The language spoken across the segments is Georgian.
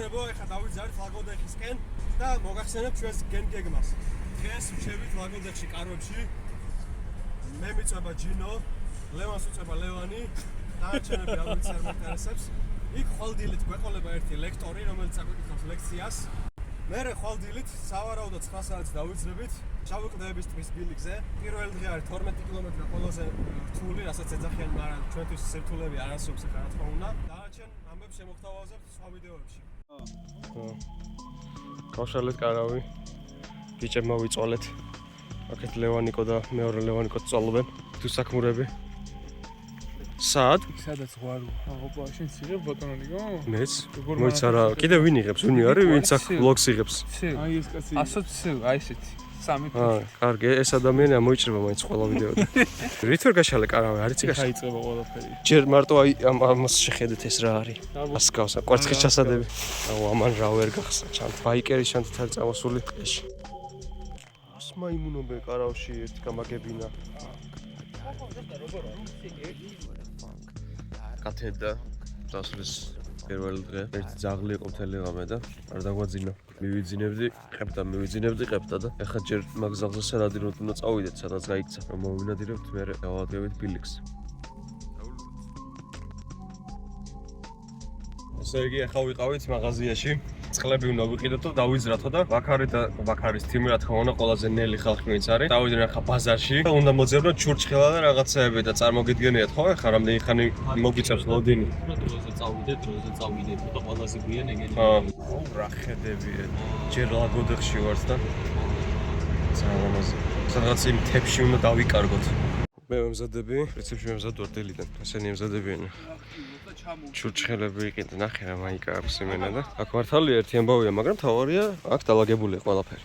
მეგობრებო, ეხლა დავიძარით ლაგოდეხისკენ და მოგახსენებთ ჩვენს გენგეგმას. დღეს ვშევით ლაგოდეხში კარვებში. მე მიწვება ჯინო, ლევანს უწვება ლევანი, დაარჩენები არ ვიცი არ მოინტერესებს. იქ ხვალდილით გვეყოლება ერთი ლექტორი, რომელიც აგვიკითხავს ლექციას. მერე ხვალდილით სავარაუდოდ 9 საათს დავიძრებით ჩავიყდებით ტბის ბილიკზე. პირველი დღე არის 12 კილომეტრი ყველაზე რთული, რასაც ეძახიან, მაგრამ ჩვენთვის სირთულეები არ ასობს ახლა რა თქმა უნდა. დაარჩენ ამბებს შემოგთავაზებთ სხვა ვიდეოებში. გავშალეთ კარავი. ბიჭებმა ვიწვალეთ. აქეთ ლევანიკო და მეორე ლევანიკო წვალობენ. თუ საქმურები. სად? სადაც ვარ? ოპა, შენ ციღებ ბატონიკო? მეც. მოიცა რა, კიდე ვინ იღებს? ვინი არის, ვინც აქ ვლოგს იღებს? აი ეს კაცი. ასოცი, აი ესეთი. სამი აა, კარგი, ეს ადამიანი ამოიჭრება მაინც ყველა ვიდეოდან. რით ვერ გაშალე კარავი, არ იცი გაშალე? დაიწყება ყველაფერი. ჯერ მარტო აი ამას შეხედეთ ეს რა არის. ასკავსა, კვერცხის ჩასადები. აუ, ამან რა ვერ გახსნა ჩანთ. ბაიკერის ჩანთ თარ წამოსული ტყეში. ას მაიმუნობე კარავში ერთი გამაგებინა. კათედა დასვლის პირველი დღე ერთი ძაღლი იყო მთელი ღამე და არ დაგვაძინა. მივიძინებდი, ყებდა და ეხლა ჯერ მაგ ზაღზე სანადიროდ უნდა წავიდეთ, სადაც გაიქცა, რომ მოვინადირებთ, მერე გავადგებით ბილიქს. ესე იგი, ახლა ვიყავით მაღაზიაში. წყლები უნდა ვიყიდოთ და დავიძრათო და ვაქარის თიმი რა თქმა უნდა ყველაზე ნელი ხალხი ვინც არის. დავიდნენ ახლა ბაზარში. უნდა მოძებნოთ ჩურჩხელა და რაღაცეები და წარმოგიდგენიათ ხო? ახლა რამდენი ხანი მოგიწევს ლოდინი. დროზე წავიდეთ და ყველაზე გვიან ეგენი. აუ, რა ხედებია. ჯერ ლაგოდეხში ვართ და ზალამაზი. სადღაც იმ თებში უნდა დავიკარგოთ. მე ვემზადები, პრინციპში ვემზადებ დილიდან. ესენი ემზადებიან. ჩურჩხელები იყიდე, ნახე რა მაიკაებს იმენა და აქ მართალია ერთი ამბავია, მაგრამ თავარია აქ დალაგებულია ყველაფერი.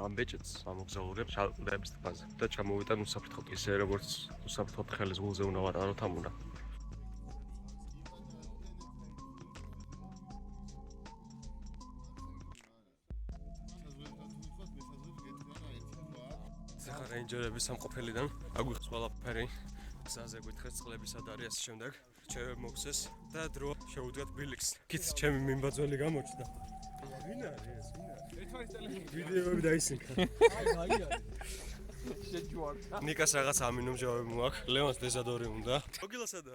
ამ ბეჭედს ამოგზაურებ შალყდების ტბაზე და ჩამოვიტან უსაფრთხოდ ისე როგორც უსაფრთხოდ ხელის გულზე უნდა ვატაროთ ამ უნდა. ახლა რეინჯერების სამყოფელიდან აგვიხსნა ყველაფერი. გზაზე გითხეს წყლების სად არის ასე შემდეგ. ჩემ მოგცეს და დრო შევუდგათ ბილიქს. კიც ჩემი მიმბაძველი გამოჩნდა. ვინ არის ეს? ვიდეოები დაისინქა. შეჯვარდა. ნიკას რაღაც ამინომჟავები მოაქვს. ლევანს დეზადორი უნდა. მოგილასადა.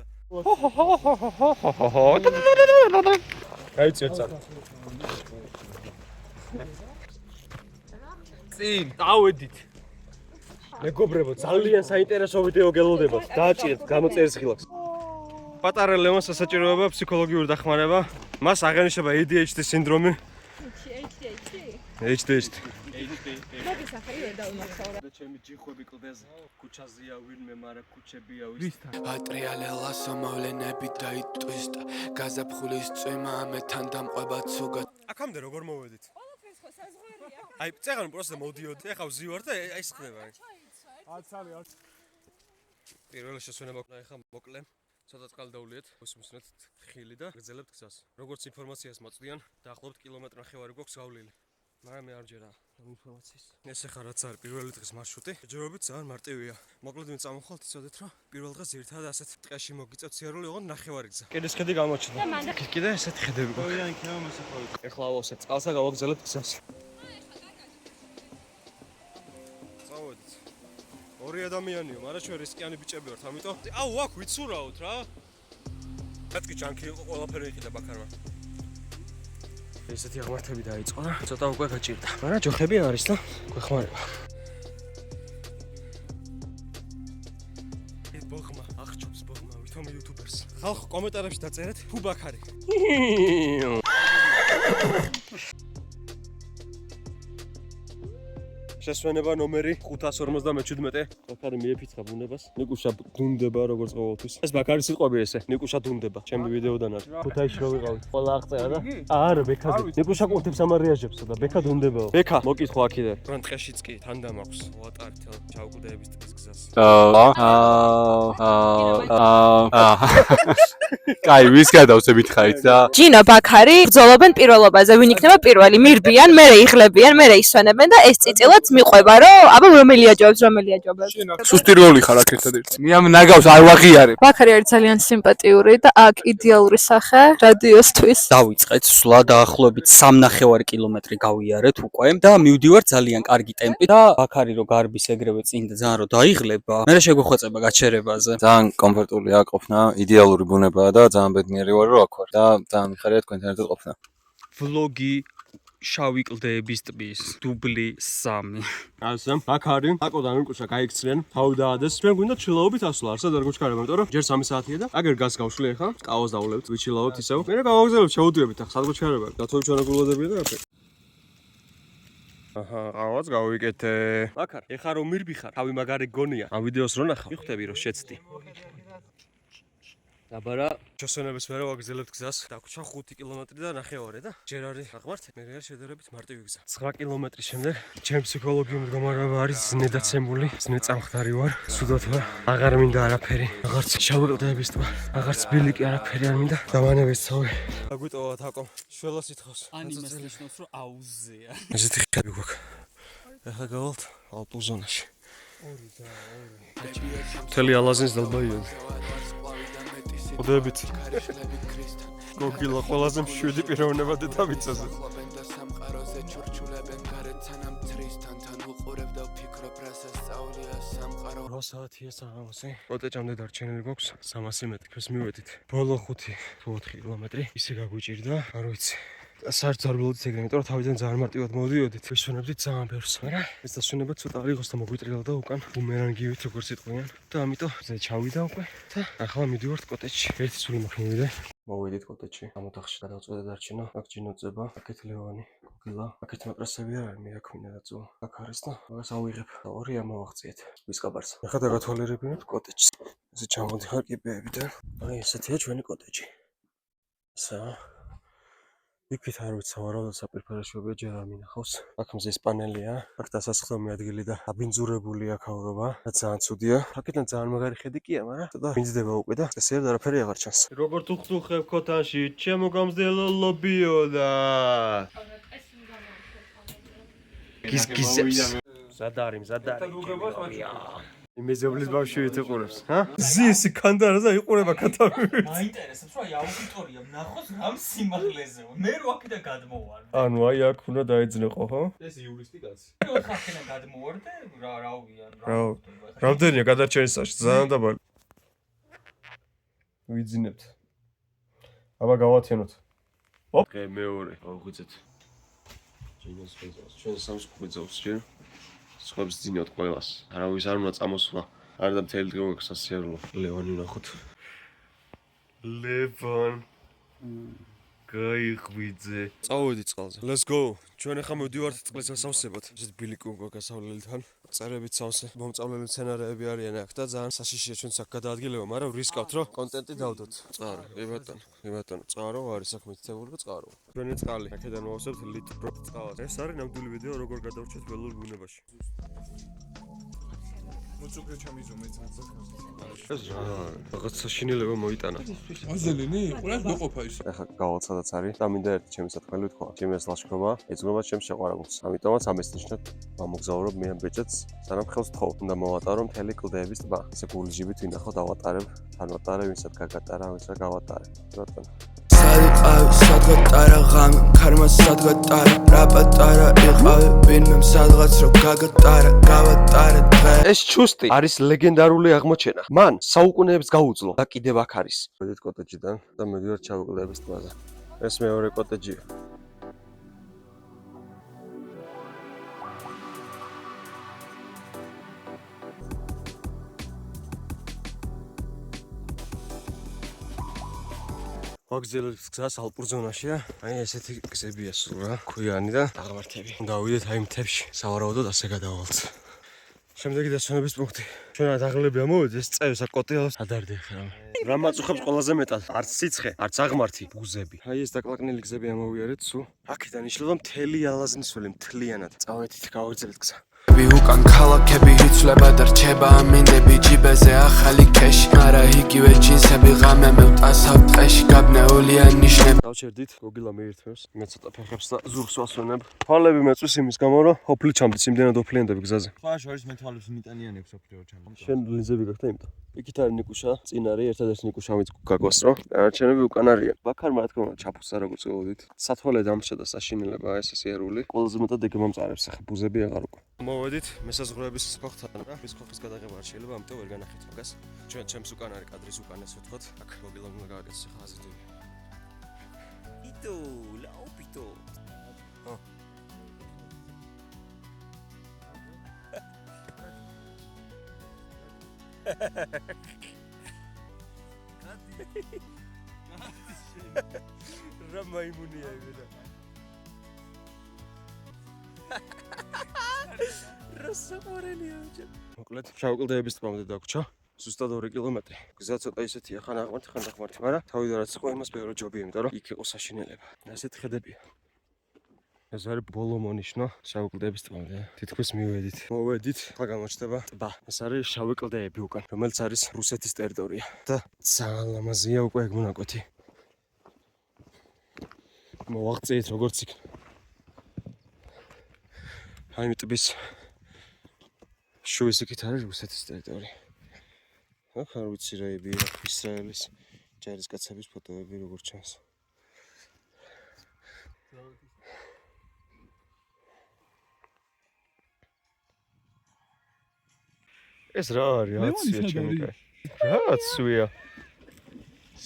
აიციო წა. წინ დავედით. მეგობრებო, ძალიან საინტერესო ვიდეო გელოდებათ. დააჭირეთ გამოწერის ხილაკს. პატარა ლევანს სასაჭიროება ფსიქოლოგიური დახმარება. მას აღენიშნება ADHD სინდრომი. ADHD. მოგის ახალი ვერ დავიმახსოვრე. და ჩემი ჯიხვები კლდეზე. ქუჩაზეა ვინმე, მაგრამ ქუჩებია ვისთან. ატრიალელა სამავლენები დაიტვისტა. გაზაფხულის წვიმა ამეთან დამყვება ცუგა. აქამდე როგორ მოვედით? ყველაფერს ხო საზღვარია. აი, წეგან პროსტა მოდიოდი. ეხა ვზივარ და აი ეს ხდება. აცალი. პირველი შესვენება ეხა მოკლე. ცოტა წყალი დავულიეთ, მოსმისნეთ ხილი და გრძელებთ გზას. როგორც ინფორმაციას მოწდიან, დაახლოებით კილომეტრი ნახევარი გვაქვს გავლილი. მაგრამ მე არ ჯერა ამ ინფორმაციის. ეს ახლა რაც არის პირველი დღის მარშრუტი, ჯერობით ძალიან მარტივია. მოკლედ ვინ წამოხვალთ, იცოდეთ რომ პირველ დღეს ერთად ასეთ ტყეში მოგიწევთ სიარული, ოღონდ ნახევარი გზა. კიდე ხედი გამოჩნდა. კიდე ესეთი ხედები გვაქვს. ორი ანქემა მოსახოვით. ეხლა ავავსეთ წყალსა გავაგზავნებთ გზას. წავედით. ორი ადამიანია, მაგრამ ჩვენ რისკიანი ბიჭები ვართ, ამიტომ აუ, აქ ვიცურავთ რა. მეთქი ჯანკი იყო ყველაფერი იყიდა ბაქარმა. ესეთი აღმართები დაიწყო და ცოტა უკვე გაჭირდა. მაგრამ ჯოხები არის და გვეხმარება. ეს ბოხმა, აღჭობს ბოხმა, ვითომ იუთუბერს. ხალხ კომენტარებში დაწერეთ თუ ბაქარი. შესვენება ნომერი 557. ბაქარი მიეფიცხა ბუნებას. ნიკუშა დუნდება როგორც ყოველთვის. ეს ბაქარის სიტყვები ესე. ნიკუშა დუნდება. ჩემი ვიდეოდან არის. ქუთაისში რო ვიყავით. ყველა აღწერა და არა ბექაზე. ნიკუშა ყურთებს ამარიაჟებსა და ბექა დუნდებაო. ბექა მოკითხო აქედან. რან ტყეშიც კი თანდამ აქვს. ვატარით ჩავკვდების ტყის გზას. კაი, ვის გადავსებით ხარით და ჯინო ბაქარი ბრძოლობენ პირველობაზე, ვინ იქნება პირველი, მირბიან, მერე იღლებიან, მერე ისვენებენ და ეს წიწილად მიყვება რომ აბა რომელი აჯობებს. სუსტი როლი ხარ აქ ერთადერთი. მე ამ ნაგავს არ ვაღიარებ. ვაქარი არის ძალიან სიმპათიური და აქ იდეალური სახე რადიოსთვის. დავიწყეთ სვლა დაახლოებით 3.5 კილომეტრი გავიარეთ უკვე და მივდივართ ძალიან კარგი ტემპით და ვაქარი რო გარბის ეგრევე წინ და ძალიან რო დაიღლება. მე შეგვეხვეწება გაჩერებაზე. ძალიან კომფორტულია ყოფნა, იდეალური ბუნებაა და ძალიან ბედნიერი ვარ რომ აქ ვარ და ძალიან მიხარია თქვენთან ერთად ყოფნა. ვლოგი შავი კლდეების ტბის დუბლი 3. ასე, აქ არის, აკოდან უკუშა გაიქცნენ, თავი დაადეს. ჩვენ გვინდა ჩილაობით ასვლა, არსად არ გვჩქარება, იმიტომ რომ ჯერ 3 საათია და აგერ გას გავშლი ახლა, კაოს დავულებთ, ვიჩილავთ ისევ. მე გავაგზავნებ, შევუდიებით ახლა, სად გვჩქარება? დათო ჩვენაგულოდებია და აფე. აჰა, ყავაც გავიკეთე. აქ არის, ეხა რომ მირბიხარ, თავი მაგარი გონია. ამ ვიდეოს რო ნახავ, მიხვდები რომ შეცდი. დაბარა ჩოსონების მერე ვაგრძელებთ გზას. დაგვრჩა 5 კილომეტრი და 9.5 და ჯერ არის აღმართ, მე გერ შედარებით მარტივი გზა. 9 კილომეტრის შემდეგ ჩემ ფსიქოლოგიური მდგომარეობა არის ზნედაცემული, ზნეწამხდარი ვარ. სუდოთ ვარ. აღარ მინდა არაფერი. აღარც შავი კლდეების ტბა, აღარც ბილიკი არაფერი არ მინდა. დავანებეცავი. დაგვიტოვა თაკო. შველას ითხოვს. ანიმეს ნიშნავს რომ აუზეა. ესეთი ხები გვაქვს. ახლა გავალთ ალპურ ზონაში. მთელი ალაზნის დალბაიონი. ოდებით. გოგილა ყველაზე მშვიდი პიროვნება დედამიწაზე. რა საათია საღამოსი? კოტეჯამდე დარჩენილი გვაქვს 300 მეტრი. ჩვენს მივედით. ბოლო 5-4 კილომეტრი. ისე გაგვიჭირდა, არ ვიცი. საერთოდ არ ვლოდით ეგრე, იმიტომ რომ თავიდან ძალიან მარტივად მოვიდოდით. ვისვენებდით ძალიან ბევრს, მაგრამ ეს დასვენება ცოტა არ იყოს და მოგვიტრიალდა უკან ბუმერანგივით როგორც იტყვიან და ამიტომ ზე ჩავიდა უკვე და ახლა მივდივართ კოტეჯში. ერთი სული მაქვს მივიდე. მოვიდით კოტეჯში. ამ ოთახში გადავწყვეტე დარჩენა. აქ ჯინო წება, აქეთ ლევანი, გოგილა, აქეთ მატრასები არ არის, მე აქ მინდა დაწვა. აქ არის და მაგას ავიღებ. და ორი ამოვაღწიეთ. ვისკაბარს. ახლა დაგათვალიერებინოთ კოტეჯს. ესე ჩამოდიხარ კიბეებიდან. აი ესეთია ჩვენი კოტეჯი. სა იქით არ ვიცი სავარაუდოდ საპირფარეშოებია ჯერ არ მინახავს. აქ მზის პანელია, აქ დასასხლომი ადგილი და აბინძურებული აქაურობა და ძალიან ცუდია. აქედან ძალიან მაგარი ხედი კია, მაგრამ ცოტა ბინძდება უკვე და წესიერ არაფერი აღარ ჩანს. როგორ თუხთუხებ ქოთანში, ჩემო გამზდელო ლობიო და გიზგიზებს. მზადარი. იმეზობლის ბავშვი ეთყურებს, ჰა? ზისი კანდარა და იყურება კატავი. მაინტერესებს რომ აუდიტორია ნახოს რამ სიმაღლეზე. მე რო აქედან გადმოვარ. ანუ აი აქ უნდა დაეძნეყო, ხო? ეს იურისტი კაცი. რო აქედან გადმოვარ და რავია. რამდენია გადარჩენის საშ? ძალიან დაბალი. ვიძინებთ. აბა გავათენოთ. ოპ, მეორე. აღვიძეთ. ჯინოს ფეზოს. ჩვენ სამს გვიძავს ჯერ. სხვებს ძინავთ ყველას. არავის არ უნდა წამოსვლა. არ და მთელი დღე გვაქვს სასიარულო. ლევანი ვნახოთ. ლევან. გაიღვიძე. წავედი წყალზე. Let's go. ჩვენ ახლა მივდივართ წყლის გასავსებად. ესეთ ბილიკი უკვე გასავლელითან. წერებით სავსე. მომწავლელი სცენარები არიან აქ და ძალიან საშიშია ჩვენს აქ გადაადგილება, მაგრამ რისკავთ რომ კონტენტი დავდოთ. წყარო. კი ბატონო, წყარო არის აქ მითითებული და წყარო. ჩვენი წყალი. აქედან მოვავსებთ ლიტრო წყალს. ეს არის ნამდვილი ვიდეო როგორ გადავრჩეთ ველურ ბუნებაში. მოწუქრე ჩამიზომე ძაძახ. ეს რა? რაღაც საშინელება მოიტანა. აზელინი? ყურას მეყოფა ის. ახლა გავალ სადაც არის და მინდა ერთი ჩემი სათხელი ვთქვა. ჩემი ეს ლაშქრობა ეძღვნება ჩემს შეყვარებულს. ამიტომაც ამის ნიშნად მომგზავრობ მე ამ ბეჭედს, სანამ ხელს თხოვ. უნდა მოვატარო მთელი კლდეების ტბა. ესე გულჯიბით ვინახავ დავატარებ, თან ვატარებ, ვინცად გაგატარა, ვინცად გავატარე. ბატონო. სად სადგატარა ღამე ქარმა სადგატარა რა პატარა იყავი ვინმე სადღაც რო გაგატარა გავატარე დღე ეს ჩუსტი არის ლეგენდარული აღმოჩენა. მან საუკუნეებს გაუძლო და კიდევ აქ არის. მოდით კოტეჯიდან და მივიდივართ ჩავიკლდეების ტბაზე. ეს მეორე კოტეჯია. ვაგზელებთ გზას ალპურ ზონაშია. აი ესეთი გზებია სულ რა, ქვიანი და აღმართები. გავიდეთ აი მთებში. სავარაუდოდ ასე გადავალთ. შემდეგი დასვენების პუნქტი. ჩვენ დაღლები ამოვედი, ეს წევს აქ კოტეალს ადარდე ხა. რა მაწუხებს ყველაზე მეტად? არც სიცხე, არც აღმართი, ბუზები. აი ეს დაკლაკნილი გზები ამოვიარეთ სულ. აქედან იშლება მთელი ალაზნის ველი, მთლიანად. წავედით, გავაგზავნეთ გზა. ხმები უკან ქალაქები იცვლება და რჩება ამინდები ჯიბეზე ახალი ქეში არა იგივე ჯინსები ღამე მევტასავ ტყეში გაბნეულია ნიშნები დავჩერდით გოგილა მიირთმევს მე ცოტა ფეხებს და ზურგს ვასვენებ თვალები მეწვის იმის გამო რომ ოფლი ჩამდით იმდენად ოფლიანდები გზაზე სხვა შორის მე თვალებს მიტანიანებს ოფლიო ჩამო შენ ლინზები გაქვს იმიტომ იქით არის ნიკუშა წინ არის ერთადერთი ნიკუშა ვინც გაგვასწრო დანარჩენები უკან არიან ბაქარმა რა თქმა უნდა ჩაფუცა როგორც ველოდით სათვალე დამრჩა და საშინელება ეს სიერული ყველაზე მეტად ეგ მომწარებს ახლა ბუზები აღარ უკვე მოვედით მესაზღვრეების ქოხთან რა მის ქოხის გადაღება არ შეიძლება ამიტომ ვერ განახეთ მაგას ჩვენ ჩემს უკან არის კადრის უკან ესე ვთქვათ აქ გოგილამ უნდა გააკეთოს ახლა აზრდები პიტო ლაო პიტო რა მაიმუნია იმენა რა საყურელია ჯერ მოკლედ შავკლდეების თქმამდე დაგვრჩა ზუსტად 2 კილომეტრი გზა ცოტა ისეთია ხან აღმართი ხან დახმართი მაგრამ თავიდან რაც იყო იმას ბევრი ჯობია იმიტომ რომ იქ იყო საშინელება ასეთ ხედებია ეს არის ბოლო მონიშნო შავკლდეების თქმამდე თითქოს მოვედით ხა გამოჩნდება ტბა ეს არის შავი კლდეები უკან რომელიც არის რუსეთის ტერიტორია და ძალიან ლამაზია უკვე ეგ მონაკვეთი მოვაღწიეთ როგორც იქ აი ტბის შუის იქით არის რუსეთის ტერიტორია აქ არ ვიცი რა ებია ისრაელის ჯარისკაცების ფოტოები როგორ ჩანს ეს რა არის აცია ჩემი კაი რა აცია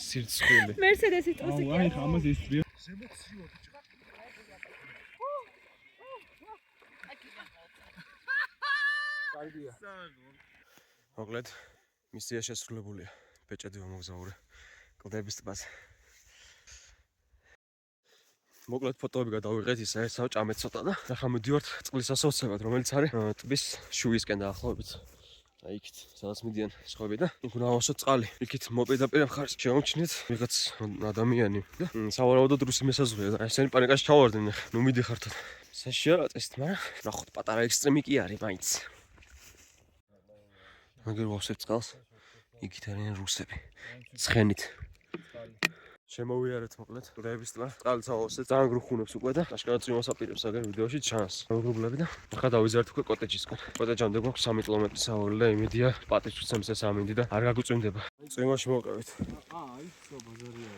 სირცხვილი მერსედესი ტრუსი კი აი ხამას ისწრია მოკლედ მისია შესრულებულია ბეჭედი მომგზავრე კლდეების ტბაზე მოკლედ ფოტოები გადავიღეთ ისა ესაო ჭამეთ ცოტა და ახლა მივდივართ წყლის ასოცებად რომელიც არის ტბის შუისკენ დაახლოებით აი იქით სადაც მიდიან სხვები და იქ უნდა ავასოთ წყალი იქით მოპირდაპირე მხარეს შევამჩნიეთ ვიღაც ადამიანი და სავარაუდოდ რუსი მესაზღვრეა და ესენი პანიკაში ჩავარდნენ ნუ მიდიხართ საშიარატესთ მაგრამ ნახოთ პატარა ექსტრემი კი არის მაინც მაგერ ვავსებ წყალს იქით არიან რუსები ცხენით შემოვიარეთ მოკლედ კლდეების ტბა წყალს ავავსეთ ძალიან გრუხუნებს უკვე და აშკარად წვიმას აპირებს აგერ ვიდეოში ჩანს მოგრუბლები და ახლა დავიზარდ უკვე კოტეჯისკენ კოტეჯამდე გვაქვს 3 კილომეტრი სავალი და იმედია პატიჩუცემს ეს ამინდი და არ გაგუწვიმდება წვიმაში მოვყევით აი ხო ბაზარია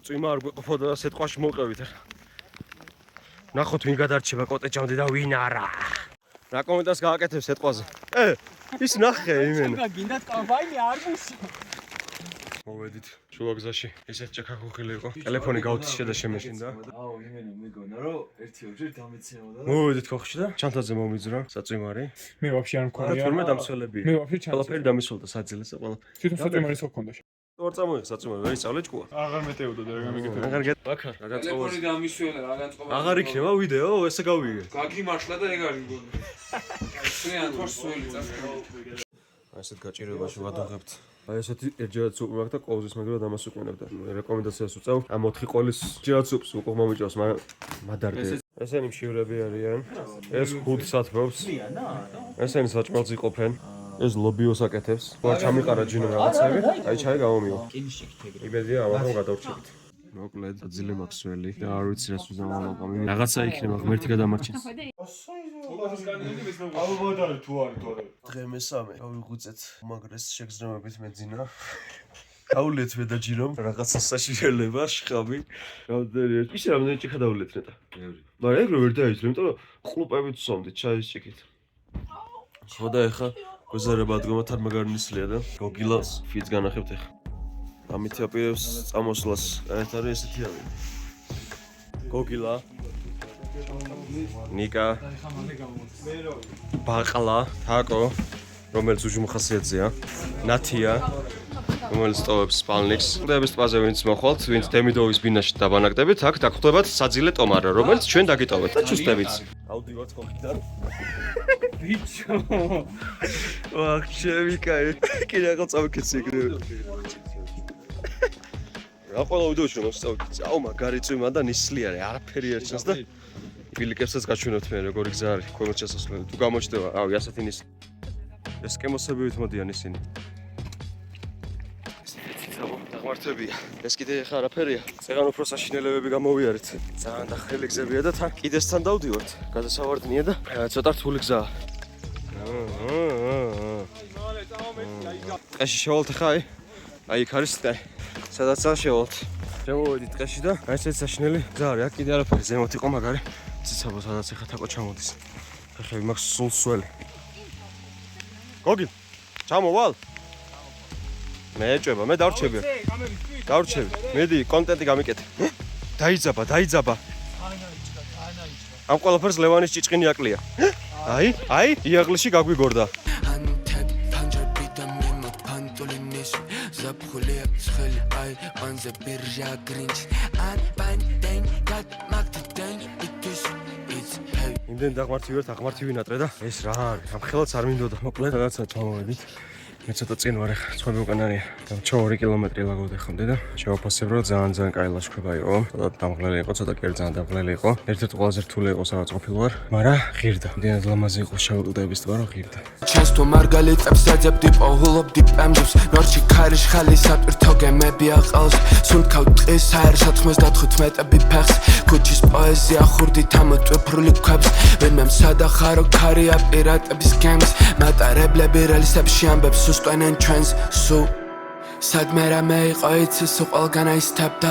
წვიმა არ გვეყოფოდა და სიტყვაში მოვყევით ახლა ნახოთ ვინ გადარჩება კოტეჯამდე და ვინ არა რა კომენტარს გააკეთებ სიტყვაზე ის ნახე იმენა გინდათ კამპაინი არ მუშა მოვედით შუა გზაში ესეთ ჭექახუხილი იყო ტელეფონი გავთიშე და შემეშინდა აუ იმენა მეგონა რომ ერთი ორჯერ დამეცემოდა მოვედით ქოხში და ჩანთაზე მომიძრა საწვიმარი მე ვაფშე არ მქონია თურმე დამსველებია მე ვაფშე ჩანს ყველაფერი დამისულდა საძილეს და ყველა თვითონ საწვიმარი ხო ქონდა ორ წამოიღე საწვიმარი ვერ ისწავლე ჭკუა აღარ მეტეოდა და რა გამიგეთ აღარ გეტ ბაქარ რა გაწყობოს ტელეფონი დამისველა რა განწყობა აღარ იქნება ვიდეო ესე გავიგე გაგიმართლა და ეგ არის მგონი შენ თორ სველი წასკო ასეთ გაჭირებაში ვადაღებთ აი ესეთი ერთჯერაც სუპი მაქვს და ყოველთვის მეგრად ამას უყენებ და რეკომენდაციას უწევ ამ 4 ყოლის ჯერაც სუპს უკვე მომიჭავს მადარდე ესენი მშივრები არიან ეს ხუთს ათბობს ესენი საჭმელს იყოფენ ეს ლობიოს აკეთებს ვარ ჩამიყარა ჯინო რაღაცები აი ჩაი გამომივა იმედია ამაღამ გადავრჩებით მოკლედ აძილე მაქვს ველი და არ ვიცი რას უზამალობა რაღაცა იქნება ღმერთი გადამარჩენს ალბათ თუ არის თორე დღე მესამე გავიღუწეთ უმაგრეს შეგრძნებებით მეძინა გავულეთ მე და ჯინომ რაღაცა საშიშელება შხამი რამდენი ერთი ისე რამდენი ჭიქა დავულეთ ნეტა მაგრამ ეგრე ვერ დაიჭრე იმიტომ რომ ყლუპებით ვსომდით ჩაის ჭიქით ხო და ეხა გოზარება ადგომათ არ მაგარი ნისლია და გოგილას ფიც განახებთ ეხა ამით აპირებს წამოსვლას ერთ არის ესეთი ამი გოგილა ნიკა ბაყლა თაკო რომელიც უჟმხასიათზეა ნათია რომელიც ტოვებს სპალნიკს კლდეების ტბაზე ვინც მოხვალთ ვინც დემიდოვის ბინაში დაბანაკდებით აქ დაგხვდებათ საძილე ტომარა რომელიც ჩვენ დაგიტოვეთ და ჩუსტებით ავდივართ ხოხიდან ბიჭო ვახ ჩემი კაი კი რაღაც წავკიცი ეგრე რა ყველა ვიდეოში რომ წავკიცი აუ მაგარი წვიმა და ნისლი არის არაფერი არ ჩანს და ბილიკებსაც გაჩვენოთ მე როგორი გზა არის ქვემოთ შესასვლელი. თუ გამოჩნდება, ავი ასეთი ნის ესკემოსებივით მოდიან ისინი. აღმართებია. ეს კიდე ხა არაფერია. წეგან უფრო საშინელებები გამოვიარეთ. ძალიან დახრილი გზებია და თან კიდესთან დავდივართ. გადასავარდნია და ცოტა რთული გზაა. ტყეში შევალთ ხა აი იქ არის ტყე. სადაც შევალთ. შემოვედით ტყეში და აი ესეც საშინელი გზა არის. აქ კიდე არაფერი ზემოთ იყო მაგარი. ციცაბო სადაც ეხა თაკო ჩამოდის. ხეხები მაქვს სულ სველი. გოგი ჩამოვალ. მე ეჭვება, მე დავრჩები. დავრჩები. მედი კონტენტი გამიკეთე. დაიძაბა. ამ ყველაფერს ლევანის ჭიჭყინი აკლია. აი, იაღლიში გაგვიგორდა. Zapkhuleb tschel ay anze birja grinch an banden gat magden itus it's hey იმდენ დაღმართივართ, აღმართივი ნატრე და ეს რა არის? ამ ხელაც არ მინდოდა. მოკლედ რაღაცა ჩამოვედით. მე ცოტა წინ ვარ ახლა, სხვები უკანარია. და 2 კილომეტრი ლაგოვდა ხამდე და შევაფასებ რომ ძალიან კაი ლაშქრობა იყო. ცოტა დამღლელი იყო, ცოტა კერ ძალიან დამღლელი იყო. ერთ-ერთი ყველაზე რთული იყო სადაც ყოფილი ვარ, მაგრამ ღირდა. მდენად ლამაზი იყო შევუყდების თვა რომ ღირდა. Chance to margalitებს საძებდი პოულობდი პემჯებს ნორჩი ქარიშ ხალი საპირთო გემები აყავს სუნთქავ ტყის აერ 95 ფეხს ქუჩის პოეზია ხურდით ამოტვიფრული ქვებს ვინმე მსადა ხარო ქარია პირატების გემს მატარებლები რელსებში ამბებს უსტვენენ ჩვენს სუ სადმე რამე იყო იცი სულ ყველგან აისთებდა